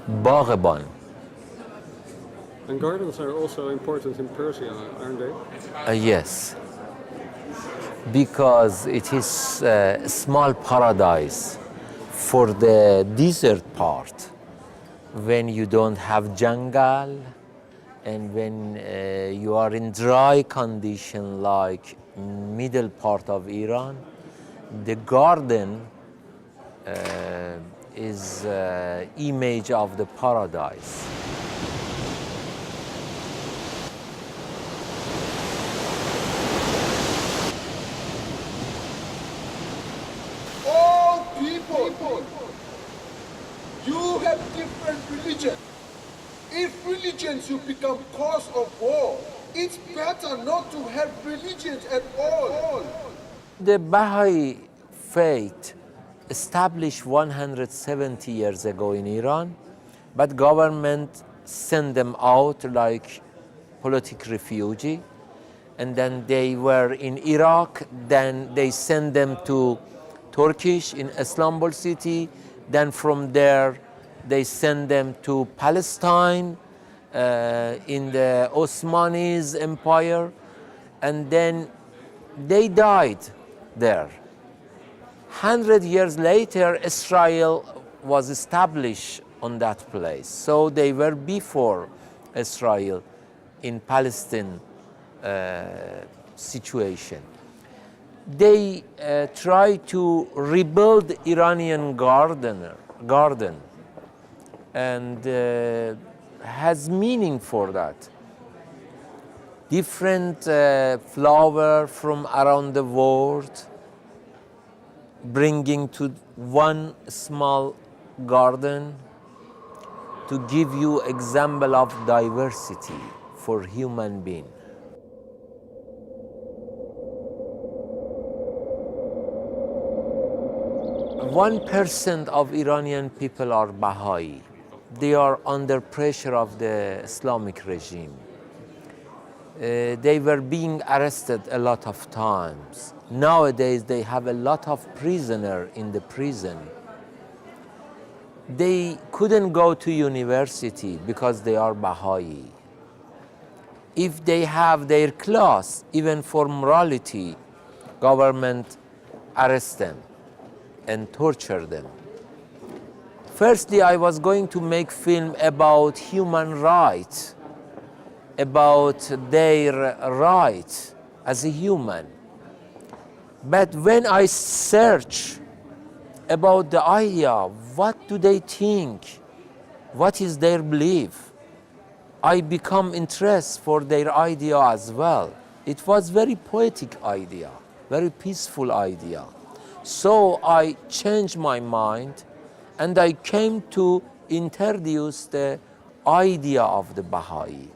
باغبان. And gardens are also important in Persia, aren't they? Yes, because it is a small paradise for the desert part. When you don't have jungle and when you are in dry condition like middle part of Iran, the garden is image of the paradise. All people, you have different religions. If religions you become cause of war, it's better not to have religions at all. The Bahai faith established 170 years ago in Iran, but government sent them out like political refugee, and then they were in Iraq, then they sent them to Turkish in Istanbul city, then from there they sent them to Palestine in the Ottoman Empire, and then they died there. 100 years later, Israel was established on that place. So they were before Israel in Palestine situation. They try to rebuild Iranian garden, and has meaning for that. Different flower from around the world, bringing to one small garden to give you example of diversity for human being. 1% of Iranian people are Bahai. They are under pressure of the Islamic regime. They were being arrested a lot of times. Nowadays, they have a lot of prisoners in the prison. They couldn't go to university because they are Bahai. If they have their class, even for morality, government arrests them and torture them. Firstly, I was going to make film about human rights, about their rights as a human. But when I search about the idea, what do they think? What is their belief? I become interested for their idea as well. It was very poetic idea, very peaceful idea. So I changed my mind and I came to introduce the idea of the Bahai.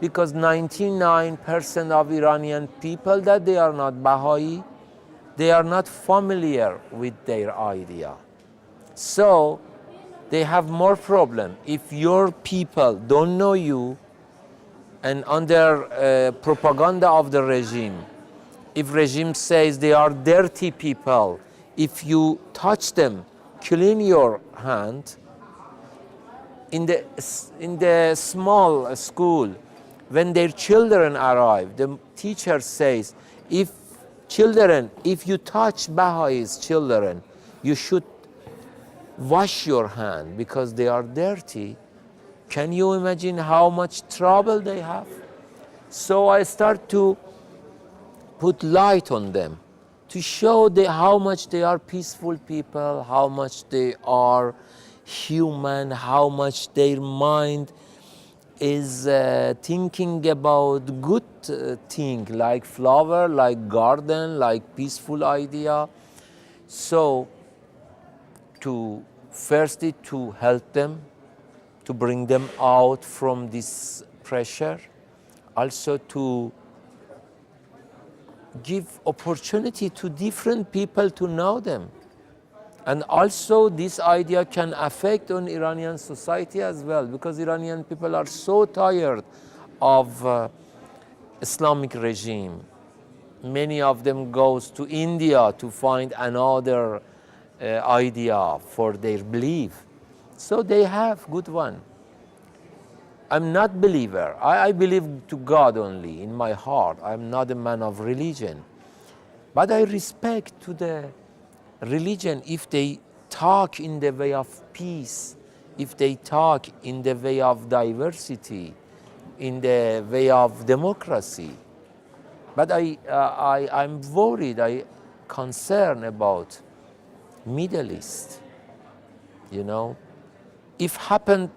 Because 99% of Iranian people that they are not Bahai, they are not familiar with their idea. So they have more problem. If your people don't know you and under propaganda of the regime, if regime says they are dirty people, if you touch them, clean your hand. In the small school, when their children arrive, the teacher says, if you touch Bahai's children, you should wash your hand because they are dirty. Can you imagine how much trouble they have? So I start to put light on them to show how much they are peaceful people, how much they are human, how much their mind is thinking about good thing like flower, like garden, like peaceful idea. So firstly to help them, to bring them out from this pressure, also to give opportunity to different people to know them. And also this idea can affect on Iranian society as well, because Iranian people are so tired of Islamic regime. Many of them goes to India to find another idea for their belief. So they have good one. I'm not believer. I believe to God only in my heart. I'm not a man of religion. But I respect to the religion if they talk in the way of peace, if they talk in the way of diversity, in the way of democracy. But I'm worried, I'm concerned about Middle East. You know, if happened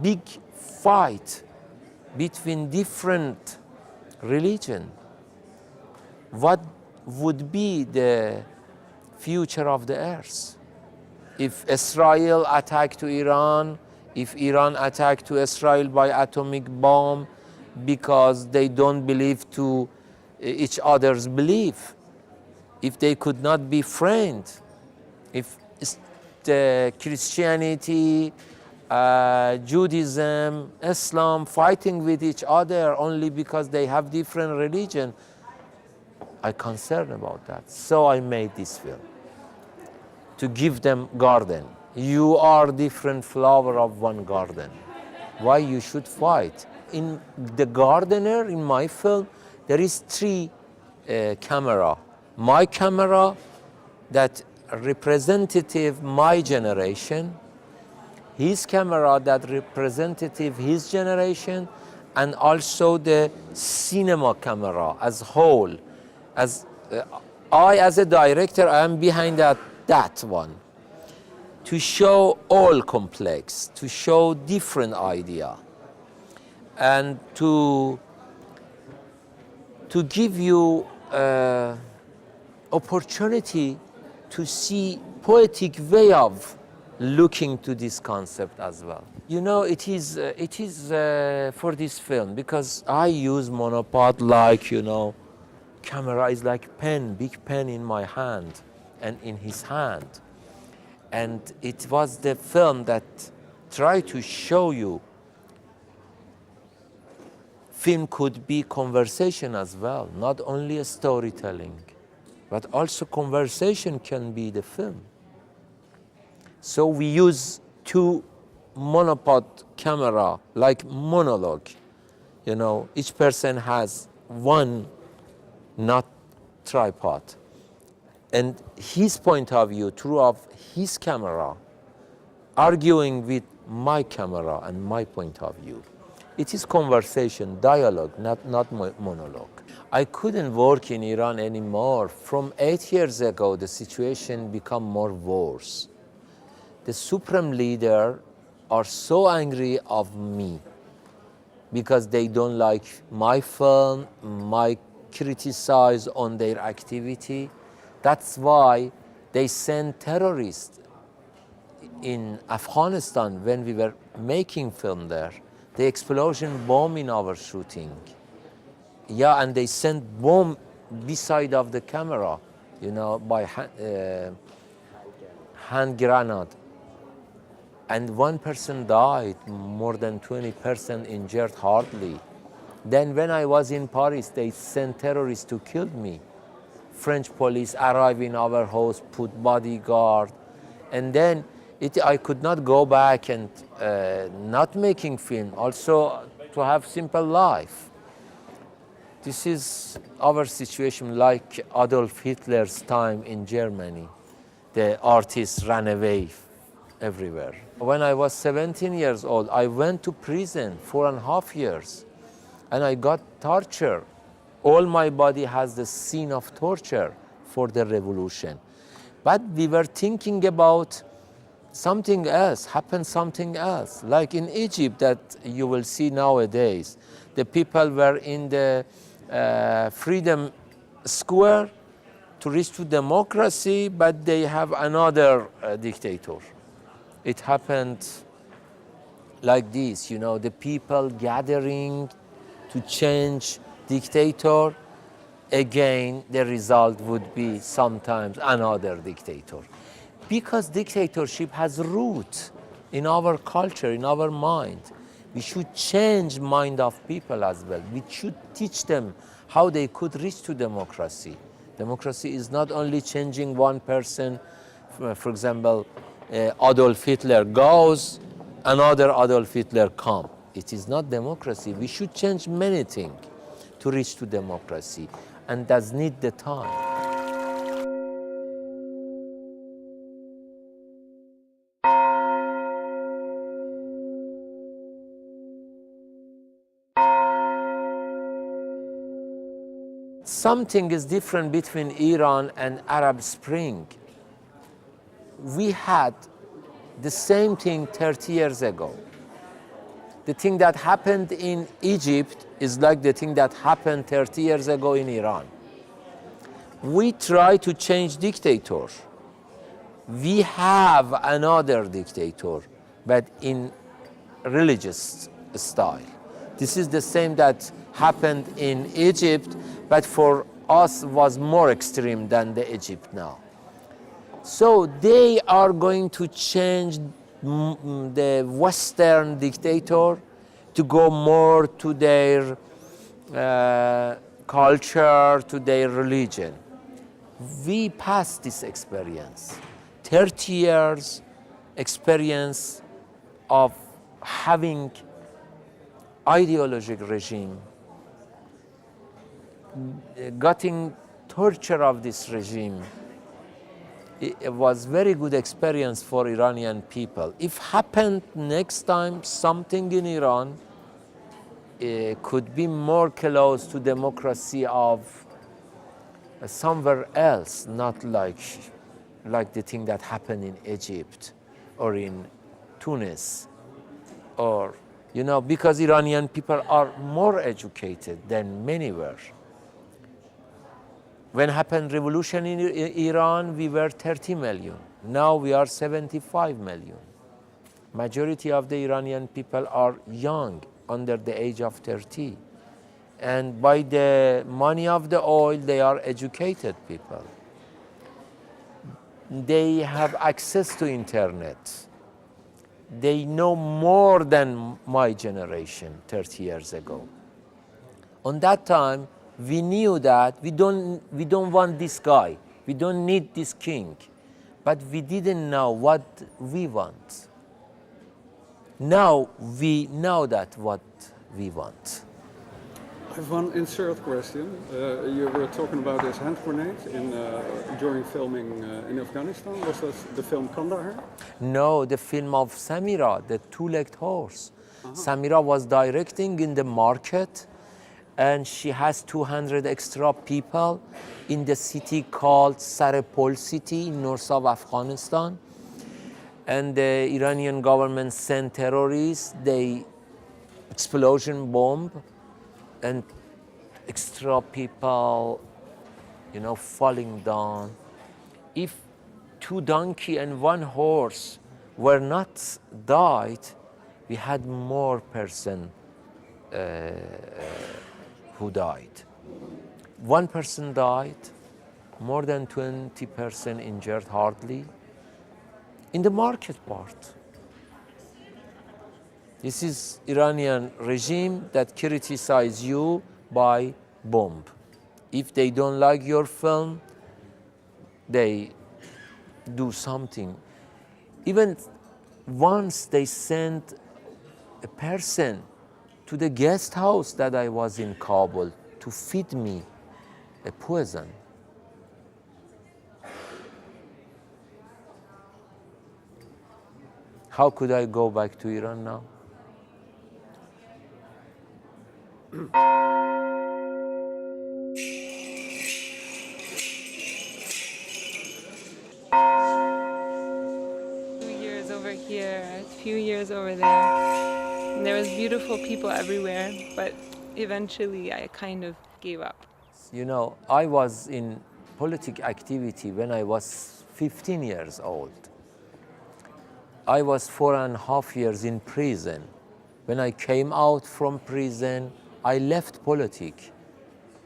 big fight between different religion, what would be the future of the earth? If Israel attacked to Iran, if Iran attacked to Israel by atomic bomb because they don't believe to each other's belief, if they could not be friends, if the Christianity, Judaism, Islam fighting with each other only because they have different religion, I'm concerned about that. So I made this film to give them garden. You are different flower of one garden. Why you should fight? In the gardener, in my film, there is three camera. My camera that representative my generation, his camera that representative his generation, and also the cinema camera as whole. As I, as a director, I am behind that one, to show all complex, to show different idea, and to give you opportunity to see poetic way of looking to this concept as well. You know, it is for this film, because I use monopod like, you know, camera is like pen, big pen in my hand and in his hand. And it was the film that tried to show you film could be conversation as well, not only a storytelling, but also conversation can be the film. So we use two monopod camera, like monologue. You know, each person has one, not tripod. And his point of view, through of his camera, arguing with my camera and my point of view. It is conversation, dialogue, not monologue. I couldn't work in Iran anymore. From 8 years ago, the situation became more worse. The supreme leader are so angry of me because they don't like my film, my criticize on their activity. That's why they send terrorists in Afghanistan when we were making film there. The explosion bomb in our shooting. Yeah, and they sent bomb beside of the camera, you know, by hand grenade. And one person died, more than 20% injured hardly. Then when I was in Paris, they sent terrorists to kill me. French police arrived in our house, put bodyguard. And then I could not go back and not making film, also to have simple life. This is our situation, like Adolf Hitler's time in Germany. The artists ran away everywhere. When I was 17 years old, I went to prison 4.5 years, and I got torture. All my body has the scene of torture for the revolution. But we were thinking about something else, happened something else. Like in Egypt that you will see nowadays. The people were in the Freedom Square to reach to democracy, but they have another dictator. It happened like this, you know, the people gathering to change dictator. Again, the result would be sometimes another dictator. Because dictatorship has root in our culture, in our mind. We should change mind of people as well. We should teach them how they could reach to democracy. Democracy is not only changing one person, for example, Adolf Hitler goes, another Adolf Hitler comes. It is not democracy. We should change many things to reach to democracy, and does need the time. Something is different between Iran and Arab Spring. We had the same thing 30 years ago. The thing that happened in Egypt is like the thing that happened 30 years ago in Iran. We try to change dictator. We have another dictator, but in religious style. This is the same that happened in Egypt, but for us was more extreme than the Egypt now. So they are going to change the Western dictator to go more to their culture, to their religion. We passed this experience. 30 years experience of having ideological regime, getting torture of this regime. It was very good experience for Iranian people. If happened next time something in Iran, it could be more close to democracy of somewhere else, not like the thing that happened in Egypt or in Tunis, or, you know, because Iranian people are more educated than many were. When happened revolution in Iran, we were 30 million. Now we are 75 million. Majority of the Iranian people are young, under the age of 30. And by the money of the oil, they are educated people. They have access to internet. They know more than my generation 30 years ago. On that time, we knew that we don't want this guy. We don't need this king. But we didn't know what we want. Now we know that what we want. I have one insert question. You were talking about this hand grenade during filming in Afghanistan. Was that the film Kandahar? No, the film of Samira, the two-legged horse. Samira was directing in the market, and she has 200 extra people in the city called Sarepol city in north of Afghanistan. And the Iranian government sent terrorists, they explosion bomb, and extra people, you know, falling down. If 2 donkeys and 1 horse were not died, we had more person who died. 1 person died, more than 20 person injured hardly, in the market part. This is Iranian regime that criticize you by bomb. If they don't like your film, they do something. Even once they sent a person to the guest house that I was in Kabul to feed me a poison. How could I go back to Iran now? Years over here, a few years over there. And there was beautiful people everywhere, but eventually I kind of gave up. You know, I was in political activity when I was 15 years old. I was 4.5 years in prison. When I came out from prison, I left politics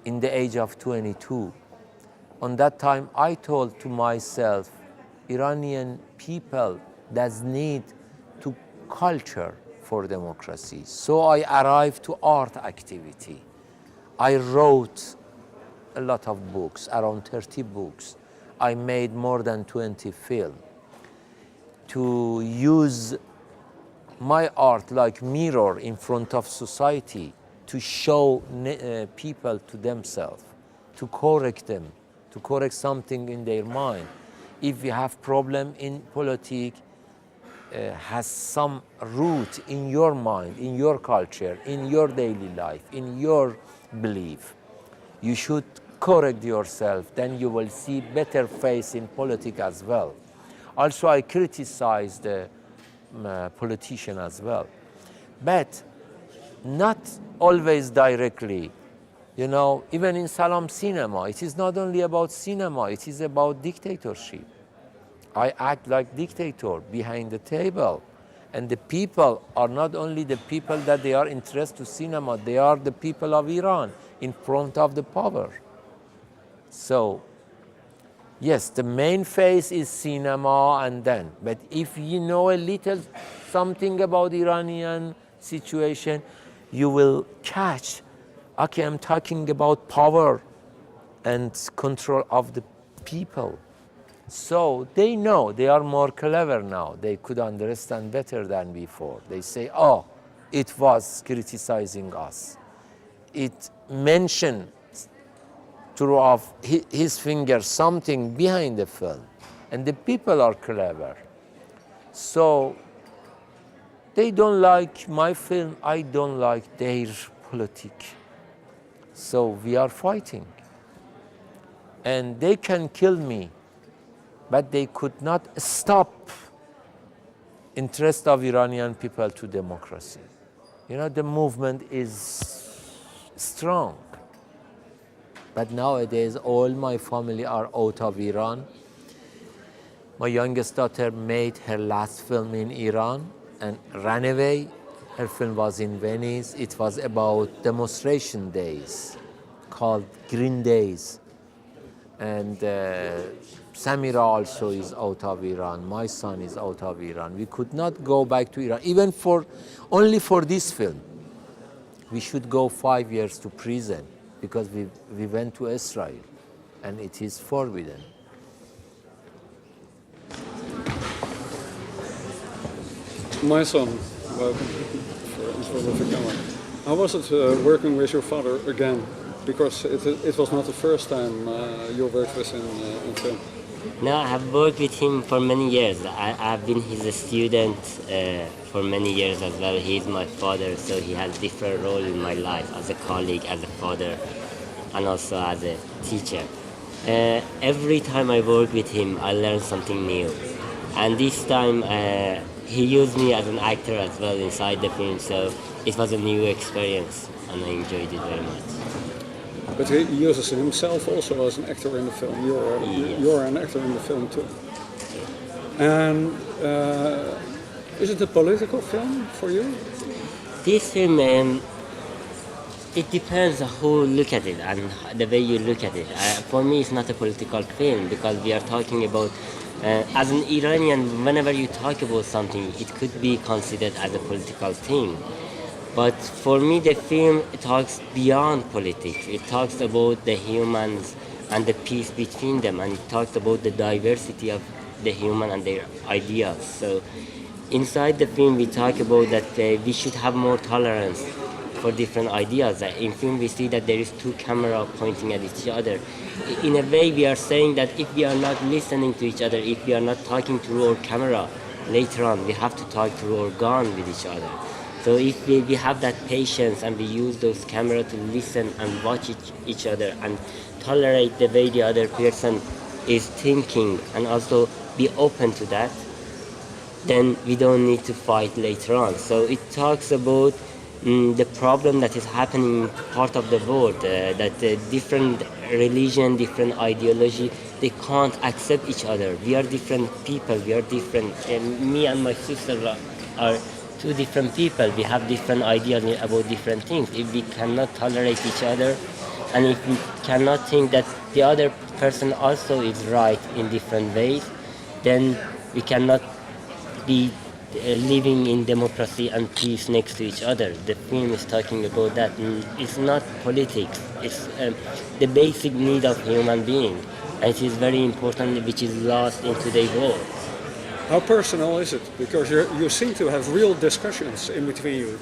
in the age of 22. On that time, I told to myself, Iranian people does need to culture for democracy. So I arrived to art activity. I wrote a lot of books, around 30 books. I made more than 20 films. to use my art like mirror in front of society to show people to themselves, to correct them, to correct something in their mind. If we have problem in politics, has some root in your mind, in your culture, in your daily life, in your belief, you should correct yourself, then you will see better face in politics as well. Also, I criticize the politician as well, but not always directly. You know, even in Salam cinema, it is not only about cinema, it is about dictatorship. I act like dictator behind the table. And the people are not only the people that they are interested to cinema, they are the people of Iran in front of the power. So, yes, the main face is cinema and then, but if you know a little something about Iranian situation, you will catch, okay, I'm talking about power and control of the people. So they know, they are more clever now. They could understand better than before. They say, oh, it was criticizing us. It mentioned through off his finger something behind the film. And the people are clever. So they don't like my film, I don't like their politics. So we are fighting. And they can kill me, but they could not stop interest of Iranian people to democracy. You know, the movement is strong. But nowadays, all my family are out of Iran. My youngest daughter made her last film in Iran and ran away. Her film was in Venice. It was about demonstration days called Green Days. And Samira also is out of Iran. My son is out of Iran. We could not go back to Iran, even only for this film. We should go 5 years to prison because we went to Israel, and it is forbidden. My son, welcome in front of the camera. How was it working with your father again? Because it was not the first time you worked with him in film. No, I have worked with him for many years. I've been his student for many years as well. He is my father, so he has different role in my life as a colleague, as a father, and also as a teacher. Every time I work with him, I learn something new. And this time, he used me as an actor as well inside the film, so it was a new experience, and I enjoyed it very much. But he uses himself also as an actor in the film. You're an actor in the film too. And is it a political film for you? This film, it depends on who look at it and the way you look at it. For me, it's not a political film because we are talking about, as an Iranian, whenever you talk about something, it could be considered as a political thing. But for me, the film talks beyond politics. It talks about the humans and the peace between them, and it talks about the diversity of the human and their ideas. So inside the film, we talk about that we should have more tolerance for different ideas. In film, we see that there is two cameras pointing at each other. In a way, we are saying that if we are not listening to each other, if we are not talking through our camera, later on, we have to talk through our gun with each other. So if we have that patience and we use those cameras to listen and watch each other and tolerate the way the other person is thinking and also be open to that, then we don't need to fight later on. So it talks about the problem that is happening in part of the world, that different religion, different ideology, they can't accept each other. We are different people, we are different. Me and my sister are two different people. We have different ideas about different things. If we cannot tolerate each other, and if we cannot think that the other person also is right in different ways, then we cannot be living in democracy and peace next to each other. The film is talking about that. It's not politics. It's the basic need of human being, and it is very important, which is lost in today's world. How personal is it? Because you seem to have real discussions in between you.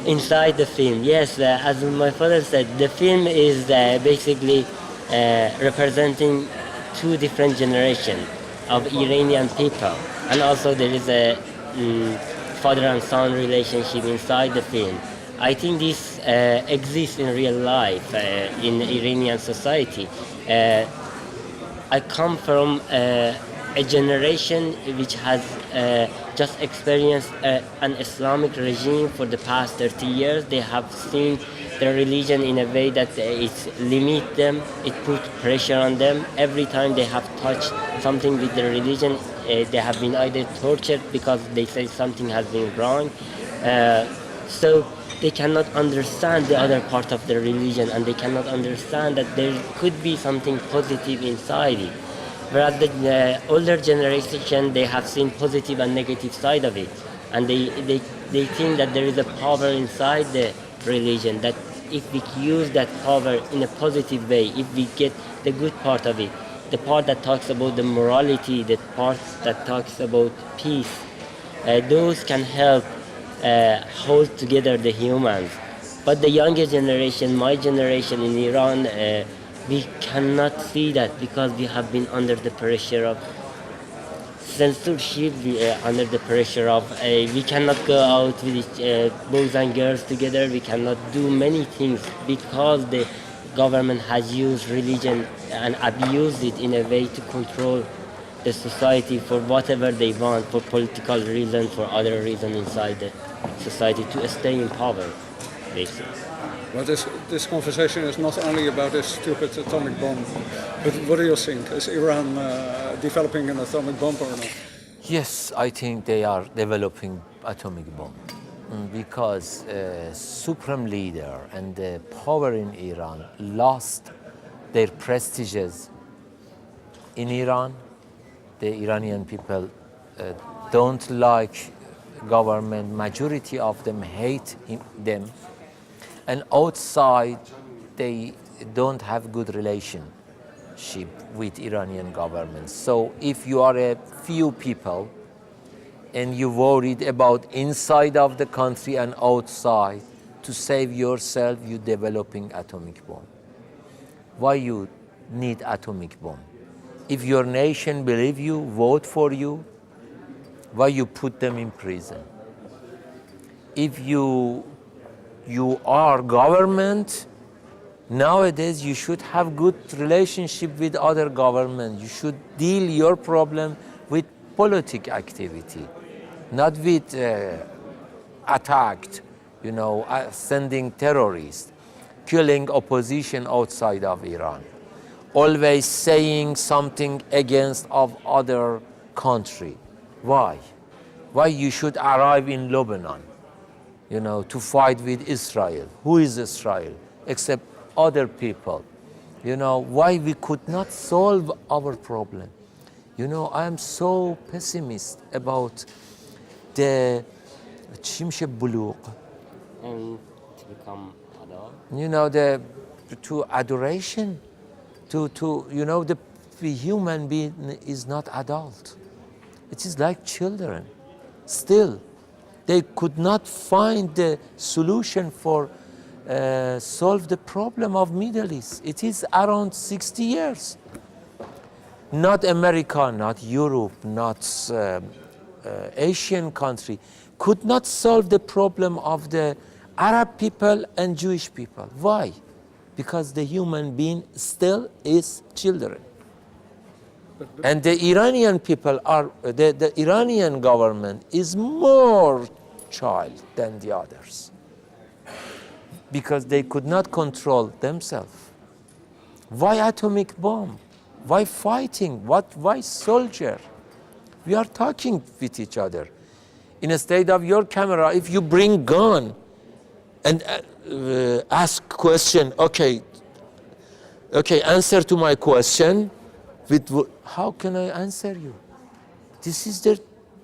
Inside the film, yes, as my father said, the film is basically representing two different generations of Iranian people, and also there is a father and son relationship inside the film. I think this exists in real life in Iranian society. I come from a generation which has just experienced an Islamic regime for the past 30 years. They have seen their religion in a way that it limits them, it puts pressure on them. Every time they have touched something with their religion, they have been either tortured because they say something has been wrong. So they cannot understand the other part of their religion, and they cannot understand that there could be something positive inside it. Whereas the older generation, they have seen positive and negative side of it, and they think that there is a power inside the religion, that if we use that power in a positive way, if we get the good part of it, the part that talks about the morality, the part that talks about peace, those can help hold together the humans. But the younger generation, my generation in Iran, we cannot see that because we have been under the pressure of censorship, under the pressure of we cannot go out with boys and girls together, we cannot do many things because the government has used religion and abused it in a way to control the society for whatever they want, for political reasons, for other reasons inside the society, to stay in power, basically. But this conversation is not only about this stupid atomic bomb, but what do you think? Is Iran developing an atomic bomb or not? Yes, I think they are developing atomic bomb because supreme leader and the power in Iran lost their prestiges in Iran. The Iranian people don't like government. Majority of them hate them. And outside, they don't have good relationship with Iranian government. So if you are a few people and you worried about inside of the country and outside, to save yourself, you developing atomic bomb. Why you need atomic bomb? If your nation believe you, vote for you, why you put them in prison? If you are government, nowadays you should have good relationship with other government. You should deal your problem with politic activity, not with attacked, sending terrorists, killing opposition outside of Iran, always saying something against of other country. Why? Why you should arrive in Lebanon, to fight with Israel? Who is Israel except other people? Why we could not solve our problem? I am so pessimist about the buluq. And to become adult. To adoration, the human being is not adult. It is like children. Still, they could not find the solution for solve the problem of Middle East. It is around 60 years. Not America, not Europe, not Asian country could not solve the problem of the Arab people and Jewish people. Why? Because the human being still is children. And the Iranian people are, the Iranian government is more child than the others because they could not control themselves. Why atomic bomb? Why fighting? Why soldier? We are talking with each other. Instead of your camera, if you bring gun and ask question, okay, answer to my question, how can I answer you? This is the,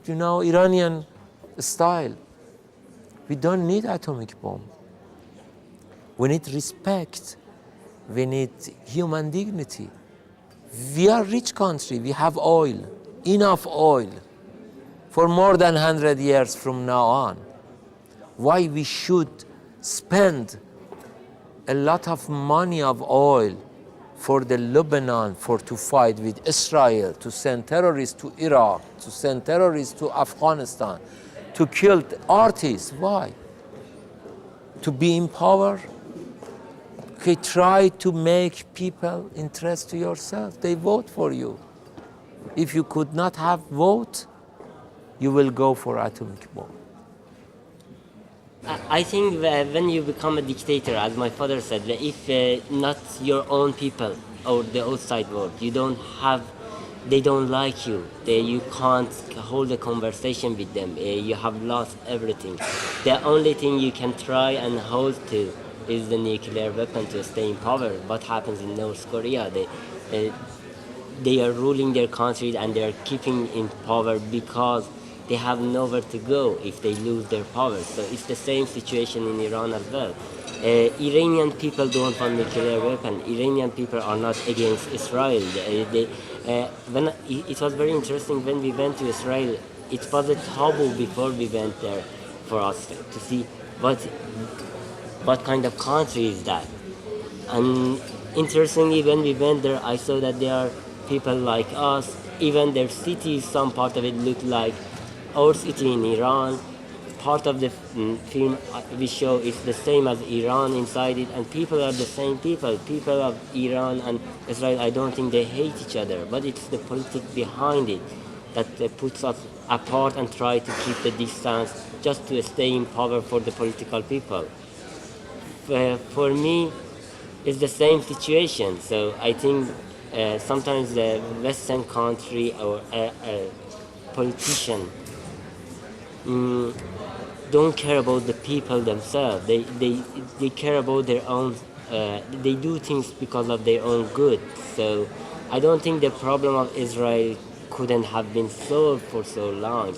Iranian style. We don't need atomic bomb. We need respect. We need human dignity. We are a rich country. We have oil enough oil for more than 100 years from now on. Why we should spend a lot of money of oil for the Lebanon to fight with Israel, to send terrorists to Iraq, to send terrorists to Afghanistan, to kill artists? Why? To be in power? Okay, try to make people interest to yourself. They vote for you. If you could not have vote, you will go for atomic bomb. I think that when you become a dictator, as my father said, that if not your own people or the outside world, they don't like you, you can't hold a conversation with them, you have lost everything. The only thing you can try and hold to is the nuclear weapon to stay in power. What happens in North Korea? They are ruling their country and they are keeping in power because they have nowhere to go if they lose their power. So it's the same situation in Iran as well. Iranian people don't want nuclear weapon. Iranian people are not against Israel. It was very interesting when we went to Israel. It was a taboo before we went there for us to see what kind of country is that. And interestingly, when we went there, I saw that there are people like us. Even their cities, some part of it looked like our city in Iran. Part of the film we show is the same as Iran inside it, and people are the same people. People of Iran and Israel, I don't think they hate each other, but it's the politics behind it that puts us apart and try to keep the distance just to stay in power for the political people. For me, it's the same situation. So I think sometimes the Western country or a politician don't care about the people themselves. They care about their own. They do things because of their own good. So I don't think the problem of Israel couldn't have been solved for so long.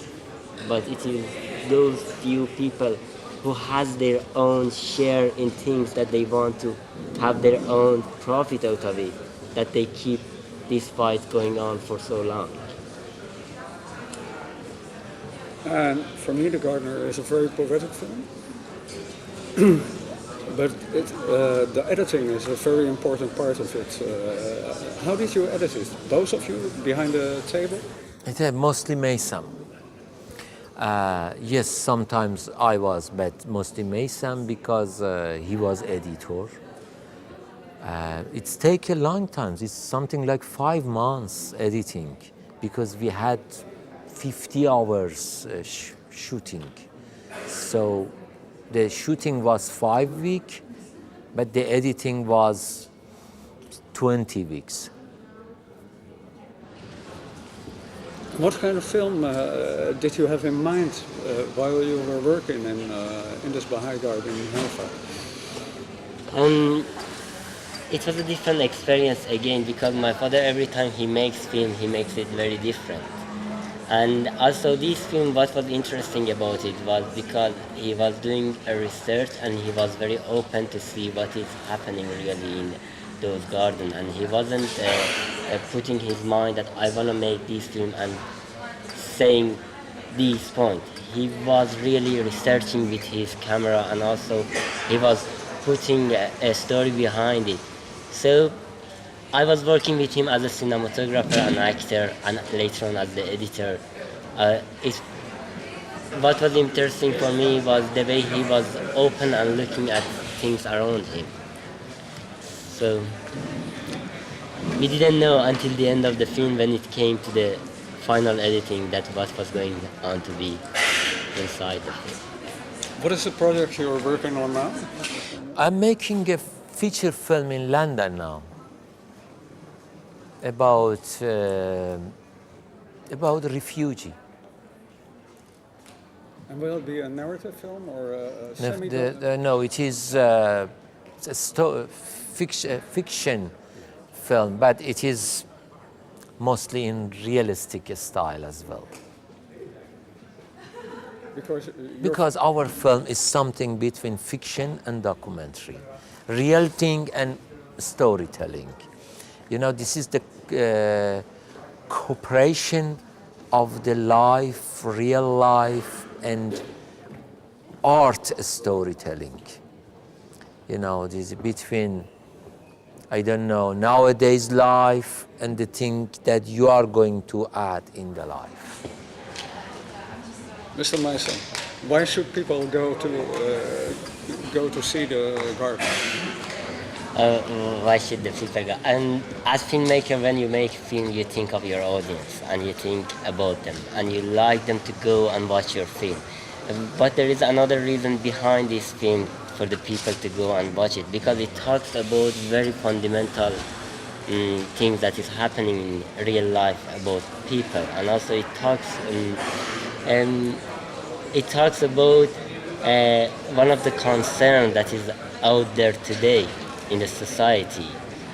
But it is those few people who has their own share in things that they want to have their own profit out of it, that they keep this fight going on for so long. And for me, The Gardener is a very poetic film. But the editing is a very important part of it. How did you edit it? Both of you behind the table? It's mostly Maysam. Yes, sometimes I was, but mostly Maysam because he was editor. It's take a long time. It's something like 5 months editing because we had 50 hours shooting. So the shooting was 5 weeks, but the editing was 20 weeks. What kind of film did you have in mind while you were working in this Bahai Garden in Haifa? It was a different experience again because my father, every time he makes film, he makes it very different. And also this film, what was interesting about it was because he was doing a research and he was very open to see what is happening really in those gardens, and he wasn't putting his mind that I want to make this film and saying this point. He was really researching with his camera, and also he was putting a story behind it. So I was working with him as a cinematographer and actor, and later on as the editor. What was interesting for me was the way he was open and looking at things around him. So we didn't know until the end of the film, when it came to the final editing, that what was going on to be inside the film. What is the project you're working on now? I'm making a feature film in London now about refugee. And will it be a narrative film or a semi-documentary? No, it is a fiction film, but it is mostly in realistic style as well. Because our film is something between fiction and documentary, real thing and storytelling. You know, this is the cooperation of the life, real life, and art storytelling. You know, this between, I don't know, nowadays life and the thing that you are going to add in the life. Mr. Maysam, why should people go to see the garden? Why should the people go? And as filmmaker, when you make film, you think of your audience and you think about them and you like them to go and watch your film. But there is another reason behind this film for the people to go and watch it, because it talks about very fundamental things that is happening in real life about people, and also it talks about one of the concerns that is out there today in the society,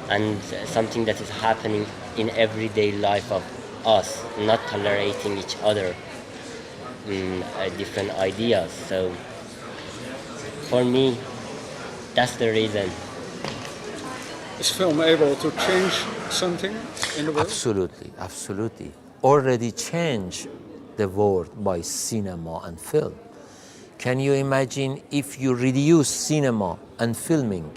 and something that is happening in everyday life of us, not tolerating each other different ideas. So for me, that's the reason. Is film able to change something in the world? Absolutely, absolutely. Already changed the world by cinema and film. Can you imagine if you reduce cinema and filming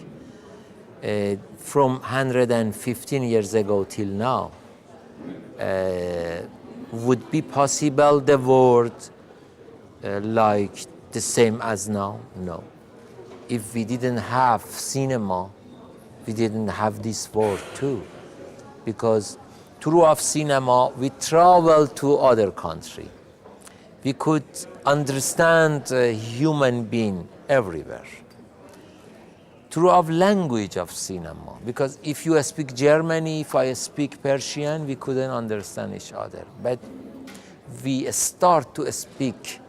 from 115 years ago till now? Would be possible the world like the same as now? No. If we didn't have cinema, we didn't have this world too. Because through of cinema, we travel to other country. We could understand a human being everywhere. Through of language of cinema, because if you speak Germany, if I speak Persian, we couldn't understand each other. But we start to speak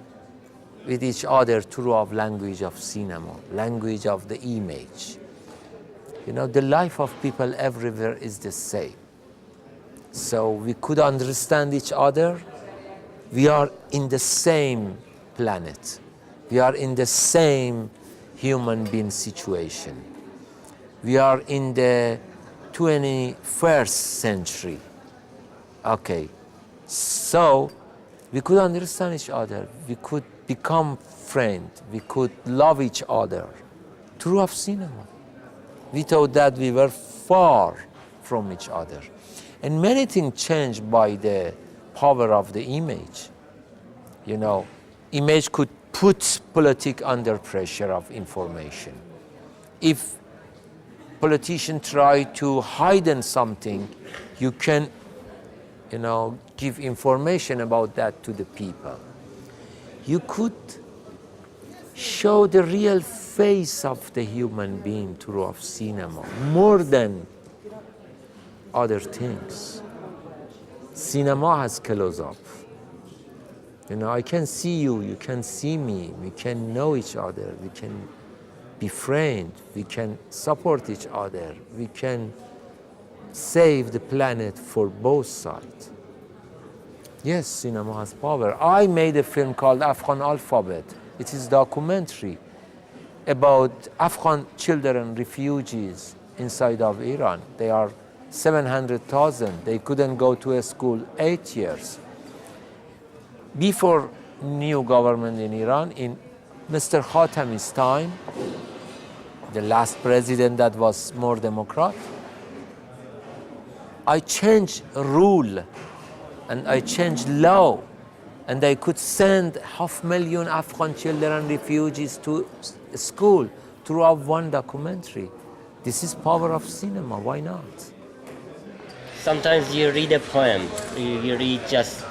with each other through of language of cinema, language of the image. You know, the life of people everywhere is the same. So we could understand each other. We are in the same planet. We are in the same human being situation. We are in the 21st century. Okay, so we could understand each other. We could become friends. We could love each other through of cinema. We thought that we were far from each other. And many things changed by the power of the image. You know, image could put politics under pressure of information. If politicians try to hide something, you can, you know, give information about that to the people. You could show the real face of the human being through of cinema, more than other things. Cinema has close-up. You know, I can see you, you can see me, we can know each other, we can be friends, we can support each other, we can save the planet for both sides. Yes, cinema has power. I made a film called Afghan Alphabet. It is a documentary about Afghan children, refugees inside of Iran. They are 700,000. They couldn't go to a school 8 years. Before new government in Iran, in Mr. Khatami's time, the last president that was more Democrat, I changed rule and I changed law, and I could send 500,000 Afghan children, refugees to school through one documentary. This is power of cinema, why not? Sometimes you read a poem, you read just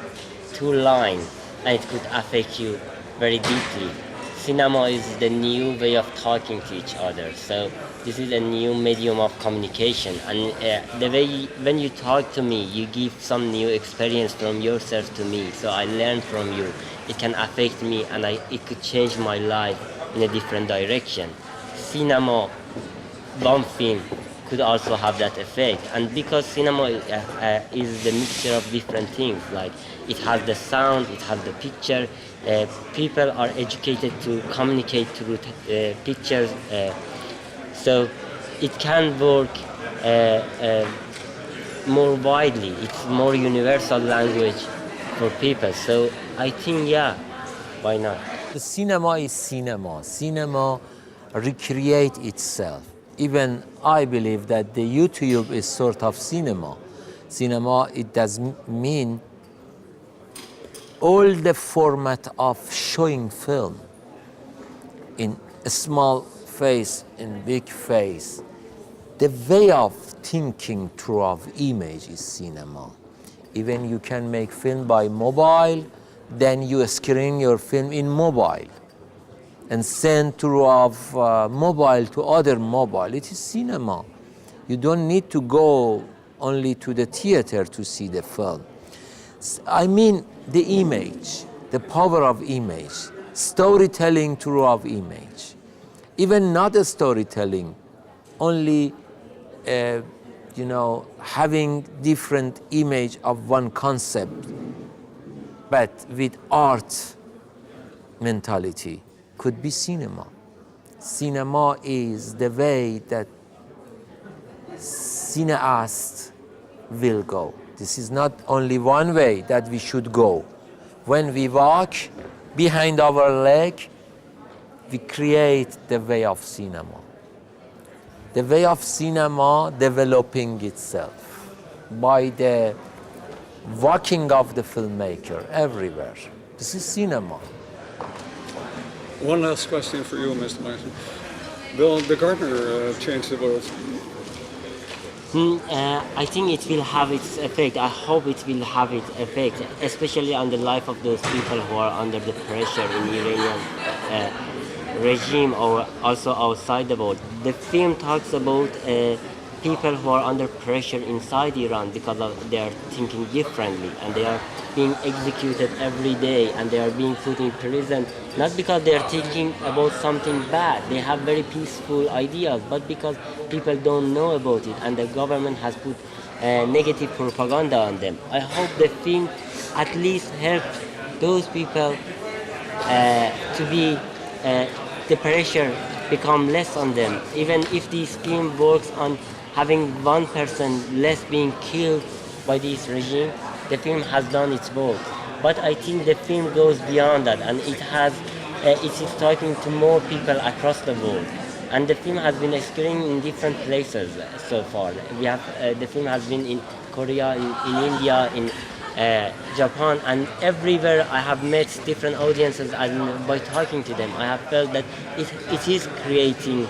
2 lines, and it could affect you very deeply. Cinema is the new way of talking to each other. So this is a new medium of communication. And the way when you talk to me, you give some new experience from yourself to me. So I learn from you. It can affect me, and it could change my life in a different direction. Cinema, one film, could also have that effect. And because cinema is the mixture of different things, like it has the sound, it has the picture, people are educated to communicate through pictures, so it can work more widely. It's more universal language for people. So I think, yeah, why not? The cinema is cinema. Cinema recreate itself. Even I believe that the YouTube is sort of cinema. Cinema, it does mean all the format of showing film in a small face, in big face. The way of thinking through of image is cinema. Even you can make film by mobile, then you screen your film in mobile and send through of mobile to other mobile. It is cinema. You don't need to go only to the theater to see the film. I mean the image, the power of image, storytelling through of image. Even not a storytelling, only having different image of one concept, but with art mentality could be cinema. Cinema is the way that cineast will go. This is not only one way that we should go. When we walk behind our leg, we create the way of cinema. The way of cinema developing itself by the walking of the filmmaker everywhere. This is cinema. One last question for you, Mr. Maysam. Will the gardener change the world? I think it will have its effect. I hope it will have its effect, especially on the life of those people who are under the pressure in Iranian regime or also outside the world. The film talks about people who are under pressure inside Iran because they are thinking differently and they are being executed every day and they are being put in prison, not because they are thinking about something bad. They have very peaceful ideas, but because people don't know about it and the government has put negative propaganda on them. I hope the film at least helps those people to be the pressure become less on them. Even if this film works on having one person less being killed by this regime, the film has done its work. But I think the film goes beyond that, and it is talking to more people across the world. And the film has been screened in different places so far. We have the film has been in Korea, in India, in Japan, and everywhere I have met different audiences, and by talking to them, I have felt that it is creating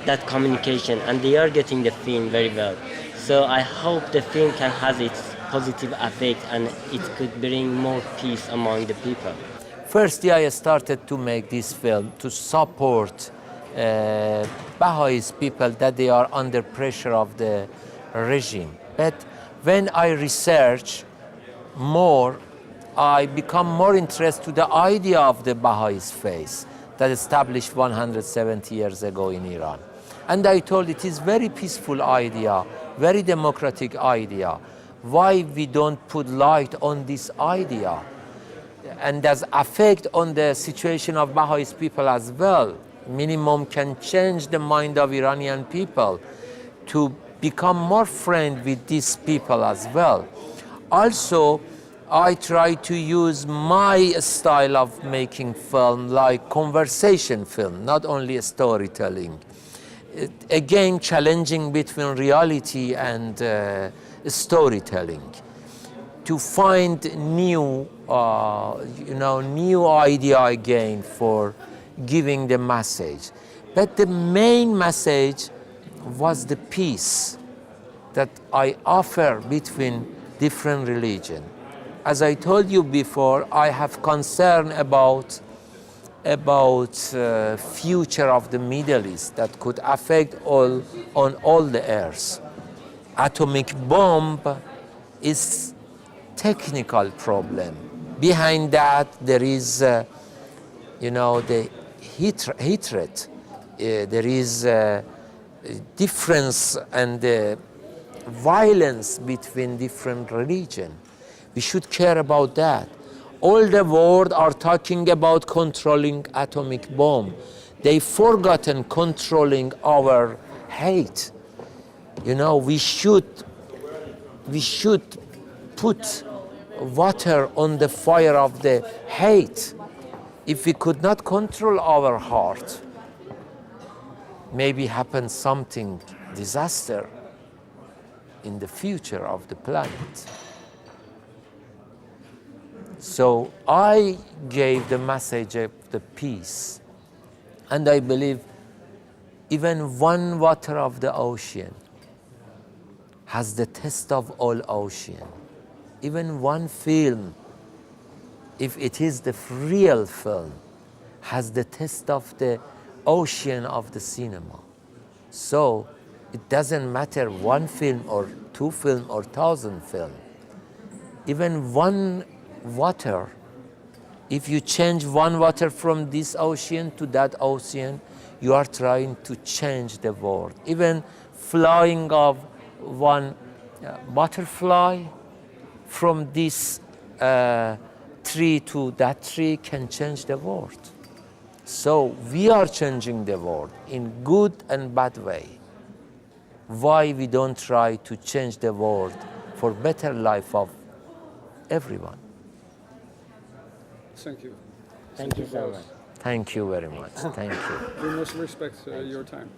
that communication, and they are getting the film very well. So I hope the film can have its positive effect and it could bring more peace among the people. Firstly, I started to make this film to support Baha'is people that they are under pressure of the regime. But when I research more, I become more interested to the idea of the Baha'is faith that established 170 years ago in Iran. And I told it is very peaceful idea, very democratic idea. Why we don't put light on this idea? And does affect on the situation of Baha'is people as well. Minimum can change the mind of Iranian people to become more friendly with these people as well. Also, I try to use my style of making film like conversation film, not only storytelling. Again, challenging between reality and storytelling to find new, new idea again for giving the message. But the main message was the peace that I offer between different religions. As I told you before, I have concern about future of the Middle East that could affect on all the earth. Atomic bomb is technical problem. Behind that there is, the hatred. There is difference and violence between different religions. We should care about that. All the world are talking about controlling atomic bomb. They forgotten controlling our hate. We should put water on the fire of the hate. If we could not control our heart, maybe happen something disaster in the future of the planet. So I gave the message of the peace, and I believe even one water of the ocean has the taste of all ocean. Even one film, if it is the real film, has the taste of the ocean of the cinema. So it doesn't matter one film or two film or 1,000 film. Even one water, if you change one water from this ocean to that ocean, you are trying to change the world. Even flying of one butterfly from this tree to that tree can change the world. So we are changing the world in good and bad way. Why we don't try to change the world for better life of everyone? Thank you. Thank you so much. Thank you very much. Thank you. We must respect your time.